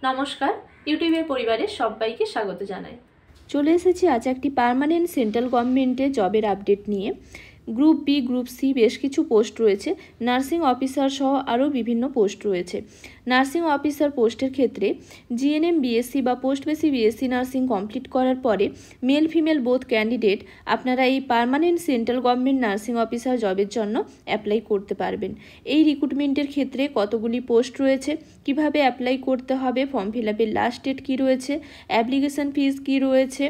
নমস্কার, ইউটিউবের পরিবারে সবাইকে স্বাগত জানাই। চলে এসেছি আজ একটি পার্মানেন্ট সেন্ট্রাল গভর্নমেন্টের জবের আপডেট নিয়ে। গ্রুপ বি, গ্রুপ সি বেশ কিছু পোস্ট রয়েছে, নার্সিং অফিসার সহ আরও বিভিন্ন পোস্ট রয়েছে। নার্সিং অফিসার পোস্টের ক্ষেত্রে জিএনএম বিএসসি বা পোস্ট বেসি বিএসসি নার্সিং কমপ্লিট করার পরে মেল ফিমেল বোথ ক্যান্ডিডেট আপনারা এই permanent central government nursing officer জবের জন্য অ্যাপ্লাই করতে পারবেন। এই রিক্রুটমেন্টের ক্ষেত্রে কতগুলি পোস্ট রয়েছে, কিভাবে অ্যাপ্লাই করতে হবে, ফর্ম ফিল আপের লাস্ট ডেট কী রয়েছে, অ্যাপ্লিকেশন ফিস কী রয়েছে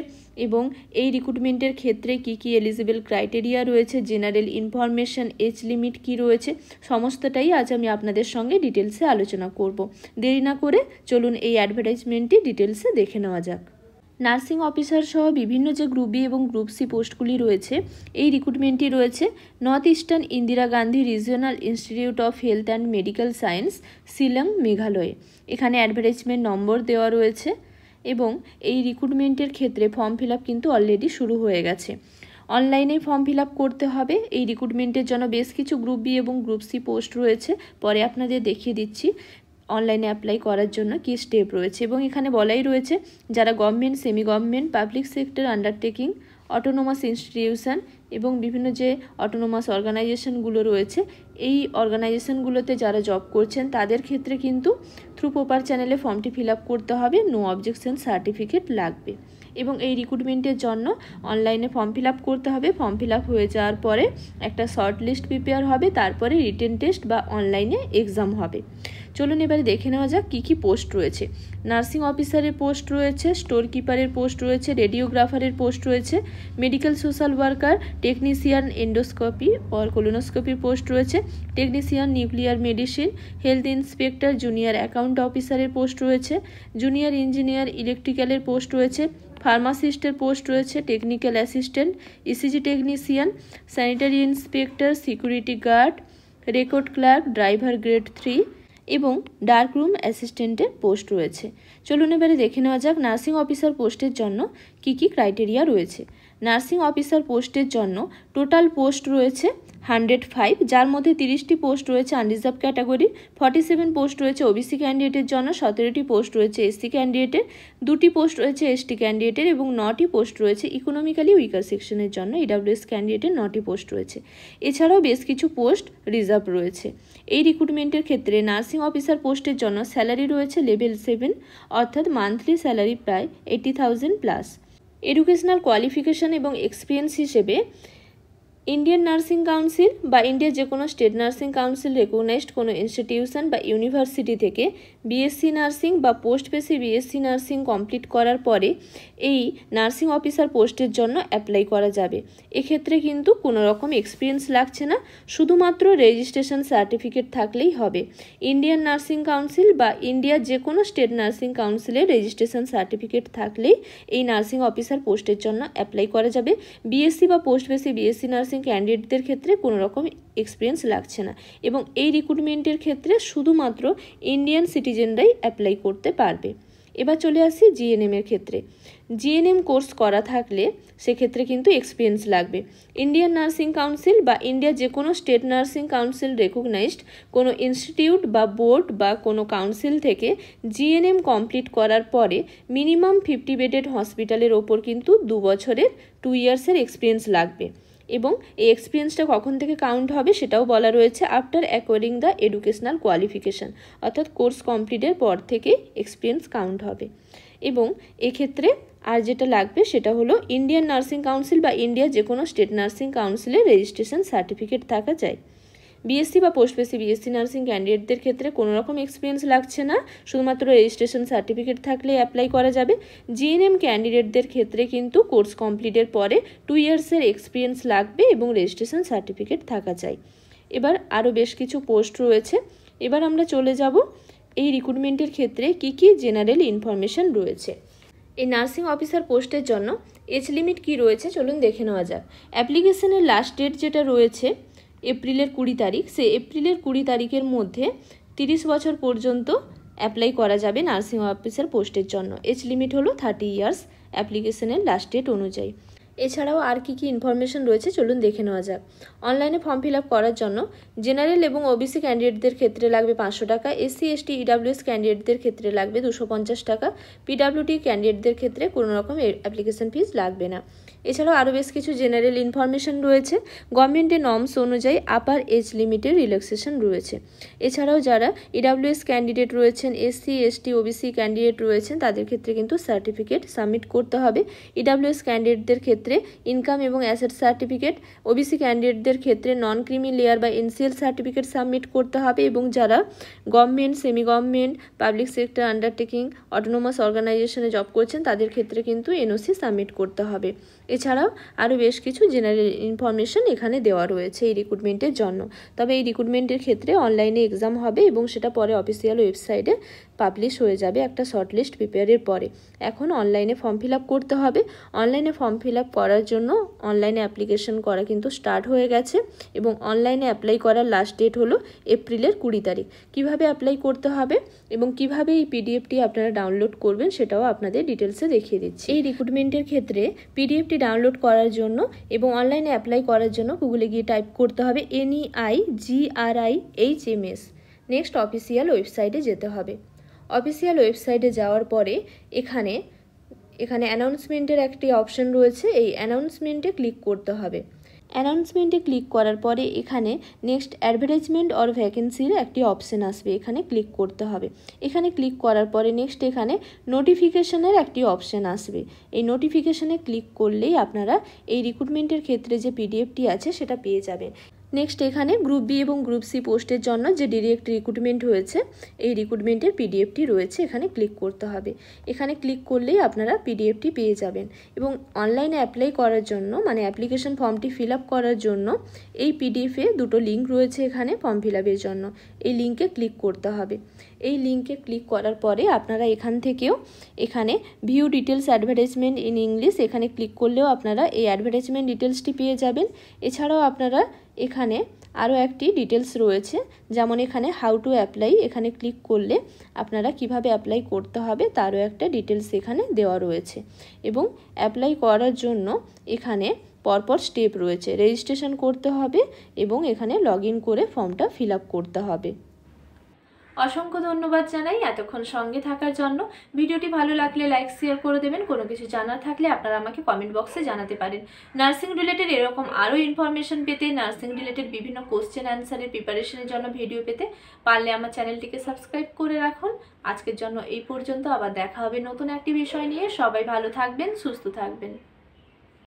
এবং এই রিক্রুটমেন্টের ক্ষেত্রে কি কি এলিজিবল ক্রাইটেরিয়া রয়েছে, জেনারেল ইনফরমেশন, এজ লিমিট কি রয়েছে, সমস্তটাই আজ আমি আপনাদের সঙ্গে ডিটেলসে আলোচনা করব। দেরি না করে চলুন এই অ্যাডভার্টাইজমেন্টটি ডিটেলসে দেখে নেওয়া যাক। নার্সিং অফিসার সহ বিভিন্ন যে গ্রুপ বি এবং গ্রুপ সি পোস্টগুলি রয়েছে, এই রিক্রুটমেন্টটি রয়েছে north eastern Indira Gandhi regional institute of health and medical science, Shillong, মেঘালয়ে। এখানে অ্যাডভার্টাইজমেন্ট নম্বর দেওয়া রয়েছে এবং এই রিক্রুটমেন্টের ক্ষেত্রে ফর্ম ফিল আপ কিন্তু অলরেডি শুরু হয়ে গেছে। অনলাইনে ফর্ম ফিল আপ করতে হবে। এই রিক্রুটমেন্টের জন্য বেশ কিছু গ্রুপ বি এবং গ্রুপ সি পোস্ট রয়েছে, পরে আপনাদের দেখিয়ে দিচ্ছি অনলাইনে অ্যাপ্লাই করার জন্য কী স্টেপ রয়েছে। এবং এখানে বলাই রয়েছে যারা government, semi government, public sector undertaking, autonomous institution এবং বিভিন্ন যে অটোনোমাস অর্গানাইজেশনগুলো রয়েছে, এই অর্গানাইজেশনগুলোতে যারা জব করছেন তাদের ক্ষেত্রে কিন্তু থ্রু প্রপার চ্যানেলে ফর্মটি ফিল আপ করতে হবে, নো অবজেকশন সার্টিফিকেট লাগবে। এবং এই রিক্রুটমেন্টের জন্য অনলাইনে ফর্ম ফিল আপ করতে হবে। ফর্ম ফিল আপ হয়ে যাওয়ার পরে একটা শর্ট লিস্ট প্রিপেয়ার হবে, তারপরে রিটেন টেস্ট বা অনলাইনে এক্সাম হবে। চলুন এবারে দেখে নেওয়া যাক কী কী পোস্ট রয়েছে। নার্সিং অফিসারের পোস্ট রয়েছে, স্টোর কিপারের পোস্ট রয়েছে, রেডিওগ্রাফারের পোস্ট রয়েছে, medical social worker, technician endoscopy or কোলোনোস্কোপির পোস্ট রয়েছে, technician nuclear medicine, health inspector, junior account অফিসারের পোস্ট রয়েছে, জুনিয়র ইঞ্জিনিয়ার ইলেকট্রিক্যালের পোস্ট রয়েছে, ফার্মাসিস্টের পোস্ট রয়েছে, technical assistant, ECG technician, sanitary inspector, security guard, record clerk, driver grade 3 এবং dark room অ্যাসিস্ট্যান্টের post রয়েছে। চলুন এবারে দেখে নেওয়া যাক নার্সিং অফিসার পোস্টের জন্য কি কি ক্রাইটেরিয়া রয়েছে। নার্সিং অফিসার পোস্টের জন্য টোটাল পোস্ট রয়েছে 105, যার মধ্যে 30টি পোস্ট রয়েছে আনরিজার্ভ ক্যাটাগরি, 47 পোস্ট রয়েছে ওবিসি ক্যান্ডিডেটের জন্য, 17টি পোস্ট রয়েছে এসসি ক্যান্ডিডেটের, 2টি পোস্ট রয়েছে এসটি ক্যান্ডিডেটের এবং 9টি পোস্ট রয়েছে ইকোনমিক্যালি উইকার সেকশনের জন্য, ইডাব্লিউএস ক্যান্ডিডেটের 9টি পোস্ট রয়েছে। এছাড়াও বেশ কিছু পোস্ট রিজার্ভ রয়েছে। এই রিক্রুটমেন্টের ক্ষেত্রে নার্সিং অফিসার পোস্টের জন্য স্যালারি রয়েছে লেভেল 7, অর্থাৎ মান্থলি স্যালারি প্রায় 80,000 প্লাস। এডুকেশনাল কোয়ালিফিকেশান এবং এক্সপিরিয়েন্স হিসেবে ইন্ডিয়ান নার্সিং কাউন্সিল বা ইন্ডিয়ার যে কোনো স্টেট নার্সিং কাউন্সিল রেকগনাইজড কোনো ইনস্টিটিউশন বা ইউনিভার্সিটি থেকে বিএসসি নার্সিং বা পোস্ট বেসি বিএসসি নার্সিং কমপ্লিট করার পরে এই নার্সিং অফিসার পোস্টের জন্য অ্যাপ্লাই করা যাবে। এক্ষেত্রে কিন্তু কোনো রকম এক্সপিরিয়েন্স লাগছে না, শুধুমাত্র রেজিস্ট্রেশন সার্টিফিকেট থাকলেই হবে। ইন্ডিয়ান নার্সিং কাউন্সিল বা ইন্ডিয়ার যে কোনো স্টেট নার্সিং কাউন্সিলের রেজিস্ট্রেশন সার্টিফিকেট থাকলেই এই নার্সিং অফিসার পোস্টের জন্য অ্যাপ্লাই করা যাবে। বিএসসি বা পোস্ট বেসি বিএসসি নার্সিং ক্যান্ডিডেটদের ক্ষেত্রে কোনো রকম এক্সপিরিয়েন্স লাগছে না এবং এই রিক্রুটমেন্টের ক্ষেত্রে শুধুমাত্র ইন্ডিয়ান সিটিজেনরাই অ্যাপ্লাই করতে পারবে। এবার চলে আসি জিএনএম এর ক্ষেত্রে। জিএনএম কোর্স করা থাকলে সেক্ষেত্রে কিন্তু এক্সপিরিয়েন্স লাগবে। ইন্ডিয়ান নার্সিং কাউন্সিল বা ইন্ডিয়ার যে কোনো স্টেট নার্সিং কাউন্সিল রেকগনাইজড কোনো ইনস্টিটিউট বা বোর্ড বা কোনো কাউন্সিল থেকে জিএনএম কমপ্লিট করার পরে মিনিমাম 50 বেডেড হসপিটালের ওপর কিন্তু 2 বছরের 2 ইয়ার্সের এক্সপিরিয়েন্স লাগবে। এবং এই এক্সপিরিয়েন্সটা কখন থেকে কাউন্ট হবে সেটাও বলা রয়েছে, after acquiring the educational qualification, অর্থাৎ কোর্স কমপ্লিটের পর থেকে এক্সপিরিয়েন্স কাউন্ট হবে। এবং এক্ষেত্রে আর যেটা লাগবে সেটা হলো ইন্ডিয়ান নার্সিং কাউন্সিল বা ইন্ডিয়া যে কোনো স্টেট নার্সিং কাউন্সিলের রেজিস্ট্রেশন সার্টিফিকেট থাকা চাই। বিএসসি বা পোস্ট বেসি বিএসসি নার্সিং ক্যান্ডিডেটদের ক্ষেত্রে কোনো রকম এক্সপিরিয়েন্স লাগছে না, শুধুমাত্র রেজিস্ট্রেশন সার্টিফিকেট থাকলে অ্যাপ্লাই করা যাবে। জিএনএম ক্যান্ডিডেটদের ক্ষেত্রে কিন্তু কোর্স কমপ্লিটের পরে 2 ইয়ার্সের এক্সপিরিয়েন্স লাগবে এবং রেজিস্ট্রেশন সার্টিফিকেট থাকা চাই। এবার আরও বেশ কিছু পোস্ট রয়েছে। এবার আমরা চলে যাব এই রিক্রুটমেন্টের ক্ষেত্রে কি কি জেনারেল ইনফরমেশন রয়েছে। এই নার্সিং অফিসার পোস্টের জন্য এজ লিমিট কি রয়েছে চলুন দেখে নেওয়া যাক। অ্যাপ্লিকেশনের লাস্ট ডেট যেটা রয়েছে এপ্রিলের 20 তারিখ, সে এপ্রিলের 20 তারিখের মধ্যে 30 বছর পর্যন্ত অ্যাপ্লাই করা যাবে নার্সিং অফিসার পোস্টের জন্য। এজ লিমিট হলো 30 ইয়ার্স অ্যাপ্লিকেশনের লাস্ট ডেট অনুযায়ী। এছাড়াও আর কি ইনফরমেশন রয়েছে চলুন দেখে নেওয়া যাক। অনলাইনে ফর্ম ফিল আপ করার জন্য জেনারেল এবং ওবিসি ক্যান্ডিডেটদের ক্ষেত্রে লাগবে 500 টাকা, এসসি এসটি ইডাব্লিউএস ক্যান্ডিডেটদের ক্ষেত্রে লাগবে 250 টাকা, পিডাব্লিউডি ক্যান্ডিডেটদের ক্ষেত্রে কোনো রকম অ্যাপ্লিকেশন ফিস লাগবে না। এছাড়াও আরও বেশ কিছু জেনারেল ইনফরমেশন রয়েছে। গভর্নমেন্টের নর্মস অনুযায়ী আপার এজ লিমিটের রিল্যাক্সেশন রয়েছে। এছাড়াও যারা ইডাব্লিউএস ক্যান্ডিডেট রয়েছেন, এসসি এসটি ওবিসি ক্যান্ডিডেট রয়েছেন, তাদের ক্ষেত্রে কিন্তু সার্টিফিকেট সাবমিট করতে হবে। ইডাব্লিউএস ক্যান্ডিডেটদের ক্ষেত্রে ইনকাম এবং অ্যাসেট সার্টিফিকেট, ওবিসি ক্যান্ডিডেটদের ক্ষেত্রে নন ক্রিমি লেয়ার বা এনসিএল সার্টিফিকেট সাবমিট করতে হবে। এবং যারা government, semi government, public sector undertaking, autonomous অর্গানাইজেশনে জব করছেন, তাদের ক্ষেত্রে কিন্তু এনওসি সাবমিট করতে হবে। এছাড়াও আরও বেশ কিছু জেনারেল ইনফরমেশন এখানে দেওয়া রয়েছে এই রিক্রুটমেন্টের জন্য। তবে এই রিক্রুটমেন্টের ক্ষেত্রে অনলাইনে এক্সাম হবে এবং সেটা পরে অফিসিয়াল ওয়েবসাইটে পাবলিশ হয়ে যাবে একটা শর্টলিস্ট প্রিপেয়ারের পরে। এখন অনলাইনে ফর্ম ফিল আপ করতে হবে। অনলাইনে ফর্ম ফিল আপ করার জন্য অনলাইনে অ্যাপ্লিকেশন করা কিন্তু স্টার্ট হয়ে গেছে এবং অনলাইনে অ্যাপ্লাই করার লাস্ট ডেট হলো এপ্রিলের 20 তারিখ। কীভাবে অ্যাপ্লাই করতে হবে এবং কিভাবে এই পিডিএফটি আপনারা ডাউনলোড করবেন সেটাও আপনাদের ডিটেলসে দেখিয়ে দিচ্ছি। এই রিক্রুটমেন্টের ক্ষেত্রে পিডিএফটি ডাউনলোড করার জন্য এবং অনলাইনে অ্যাপ্লাই করার জন্য গুগলে গিয়ে টাইপ করতে হবে NEIGRIHMS। নেক্সট অফিসিয়াল ওয়েবসাইটে যেতে হবে। অফিসিয়াল ওয়েবসাইটে যাওয়ার পরে এখানে অ্যানাউন্সমেন্টের একটি অপশন রয়েছে, এই অ্যানাউন্সমেন্টে ক্লিক করতে হবে। অ্যানাউন্সমেন্টে ক্লিক করার পরে এখানে নেক্সট অ্যাডভার্টাইজমেন্ট অর ভ্যাকেন্সির একটি অপশন আসবে, এখানে ক্লিক করতে হবে। এখানে ক্লিক করার পরে নেক্সট এখানে নোটিফিকেশনের একটি অপশন আসবে। এই নোটিফিকেশনে ক্লিক করলেই আপনারা এই রিক্রুটমেন্টের ক্ষেত্রে যে পিডিএফটি আছে সেটা পেয়ে যাবেন। নেক্সট এখানে গ্রুপ বি এবং গ্রুপ সি পোস্টের জন্য যে ডিরেক্ট রিক্রুটমেন্ট হয়েছে এই রিক্রুটমেন্টের পিডিএফটি রয়েছে, এখানে ক্লিক করতে হবে। এখানে ক্লিক করলেই আপনারা পিডিএফটি পেয়ে যাবেন এবং অনলাইনে অ্যাপ্লাই করার জন্য মানে অ্যাপ্লিকেশন ফর্মটি ফিল আপ করার জন্য এই পিডিএফে দুটো লিঙ্ক রয়েছে এখানে ফর্ম ফিল আপের জন্য। এই লিঙ্কে ক্লিক করতে হবে। এই লিঙ্কে ক্লিক করার পরে আপনারা এখান থেকেও এখানে view details advertisement in English এখানে ক্লিক করলেও আপনারা এই অ্যাডভার্টাইজমেন্ট ডিটেলসটি পেয়ে যাবেন। এছাড়াও আপনারা এখানে আরও একটি ডিটেলস রয়েছে, যেমন এখানে হাউ টু অ্যাপ্লাই, এখানে ক্লিক করলে আপনারা কিভাবে অ্যাপ্লাই করতে হবে তারও একটা ডিটেলস এখানে দেওয়া রয়েছে। এবং অ্যাপ্লাই করার জন্য এখানে পরপর স্টেপ রয়েছে, রেজিস্ট্রেশন করতে হবে এবং এখানে লগ ইন করে ফর্মটা ফিল আপ করতে হবে। অসংখ্য ধন্যবাদ জানাই এতক্ষণ সঙ্গে থাকার জন্য। ভিডিওটি ভালো লাগলে লাইক শেয়ার করে দেবেন। কোনো কিছু জানার থাকলে আপনারা আমাকে কমেন্ট বক্সে জানাতে পারেন। নার্সিং রিলেটেড এরকম আরও ইনফরমেশন পেতে, নার্সিং রিলেটেড বিভিন্ন কোশ্চেন অ্যান্সারের প্রিপারেশনের জন্য ভিডিও পেতে পারলে আমার চ্যানেলটিকে সাবস্ক্রাইব করে রাখুন। আজকের জন্য এই পর্যন্ত, আবার দেখা হবে নতুন একটি বিষয় নিয়ে। সবাই ভালো থাকবেন, সুস্থ থাকবেন।